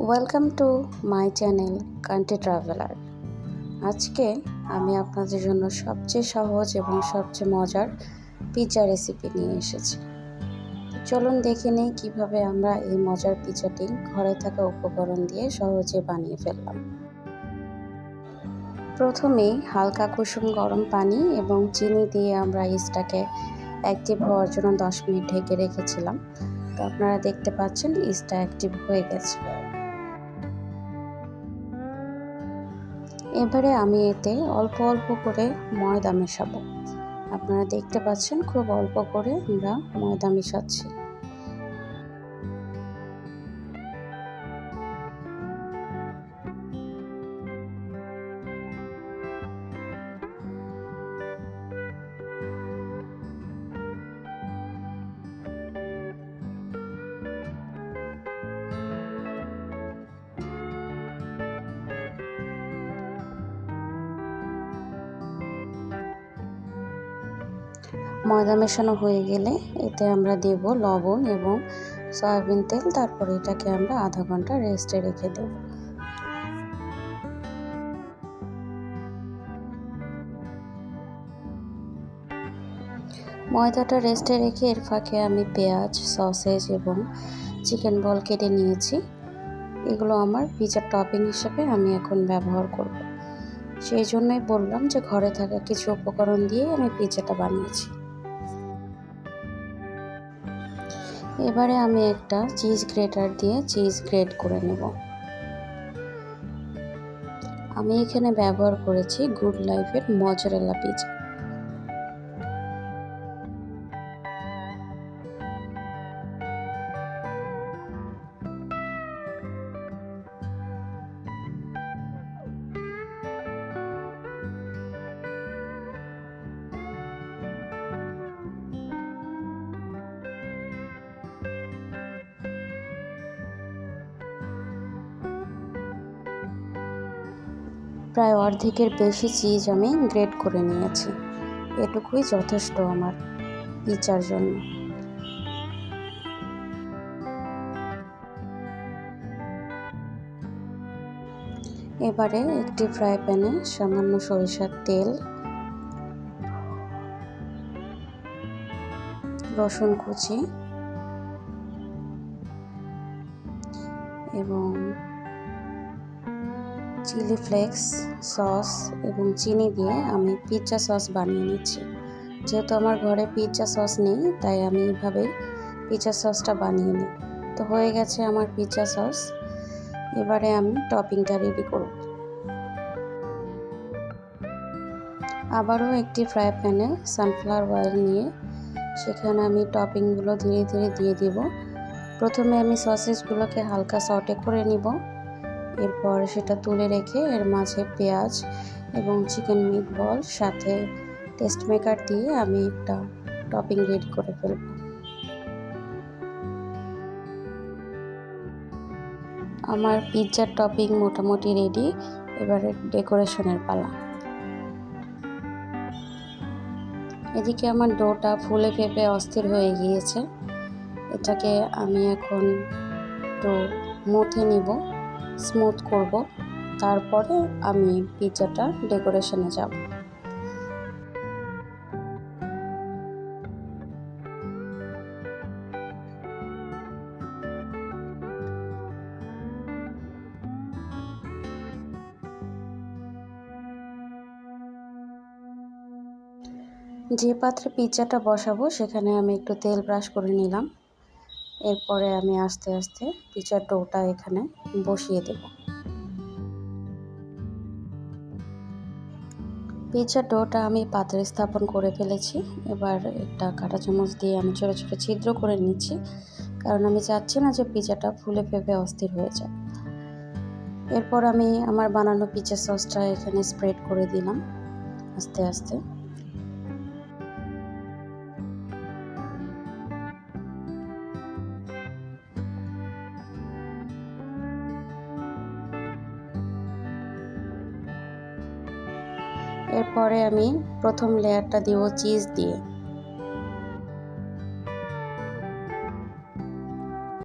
Welcome to my channel country traveller. আজকে আমি আপনাদের জন্য সবচেয়ে সহজ এবং সবচেয়ে মজার পিৎজা রেসিপি নিয়ে এসেছি। চলুন দেখে নিই কীভাবে আমরা এই মজার পিৎজাটি ঘরে থাকা উপকরণ দিয়ে সহজে বানিয়ে ফেললাম। প্রথমেই হালকা কুসুম গরম পানি এবং চিনি দিয়ে আমরা ইস্টটাকে অ্যাক্টিভ হওয়ার জন্য 10 মিনিট ঢেকে রেখেছিলাম। তো আপনারা দেখতে পাচ্ছেন ইস্টটা অ্যাক্টিভ হয়ে গেছে। এবারে আমি এতে অল্প অল্প করে ময়দা মেশাবো। আপনারা দেখতে পাচ্ছেন খুব অল্প করে আমরা ময়দা মেশাচ্ছি। ময়দা মেশানো হয়ে গেলে এতে আমরা দেব লবণ এবং সয়াবিন তেল, তারপরে এটাকে আমরা আধা ঘন্টা রেস্টে রেখে দেব। ময়দাটা রেস্টে রেখে এর ফাঁকে আমি পেঁয়াজ, সসেজ এবং চিকেন বল কেটে নিয়েছি। এগুলো আমার পিৎজার টপিং হিসেবে আমি এখন ব্যবহার করব। সেই জন্যই বললাম যে ঘরে থাকা কিছু উপকরণ দিয়ে আমি পিৎজাটা বানিয়েছি। এবারে আমি একটা চিজ গ্রেটার দিয়ে চিজ গ্রেট করে নেব। আমি এখানে ব্যবহার করেছি গুড লাইফের মজরেলা পিৎজা। প্রায় অর্ধেকের বেশি চিজ আমি গ্রেট করে নিয়েছি। এটুকুই যথেষ্ট আমার পিৎজার জন্য। এবারে একটি ফ্রাই প্যানে সামান্য সরিষার তেল, রসুন কুচি এবং চিলি ফ্লেক্স, সস এবং চিনি দিয়ে আমি পিৎজা সস বানিয়ে নিচ্ছি। যেহেতু আমার ঘরে পিৎজা সস নেই, তাই আমি এইভাবেই পিৎজা সসটা বানিয়ে নিই। তো হয়ে গেছে আমার পিৎজা সস। এবারে আমি টপিংটা রেডি করব। আবারও একটি ফ্রাই প্যানে সানফ্লাওয়ার অয়েল নিয়ে সেখানে আমি টপিংগুলো ধীরে ধীরে দিয়ে দিব। প্রথমে আমি সসেজগুলোকে হালকা সটে করে নিব। এরপর সেটা তুলে রেখে এর মাঝে পেঁয়াজ এবং চিকেন মিট বল সাথে টেস্ট মেকার দিয়ে আমি একটা টপিং রেডি করে ফেলব। আমার পিৎজার টপিং মোটামুটি রেডি। এবারে ডেকোরেশনের পালা। এদিকে আমার ডোটা ফুলে ফেঁপে অস্থির হয়ে গিয়েছে। এটাকে আমি এখন একটু মুথে নিব, স্মুথ করব, তারপরে আমি পিৎজাটা ডেকোরেশনে যাব। যে পাত্রে পিৎজাটা বসাবো সেখানে আমি একটু তেল ব্রাশ করে নিলাম। এরপরে আমি আস্তে আস্তে পিৎজার ডোটা এখানে বসিয়ে দেব। পিৎজার ডোটা আমি পাত্রে স্থাপন করে ফেলেছি। এবার একটা কাঁটা চামচ দিয়ে আমি ছোটো ছোটো ছিদ্র করে নিচ্ছি, কারণ আমি চাচ্ছি না যে পিৎজাটা ফুলে ফেঁপে অস্থির হয়ে যায়। এরপর আমি আমার বানানো পিৎজা সসটা এখানে স্প্রেড করে দিলাম আস্তে আস্তে। এরপরে আমি প্রথম লেয়ারটা দিব চিজ দিয়ে।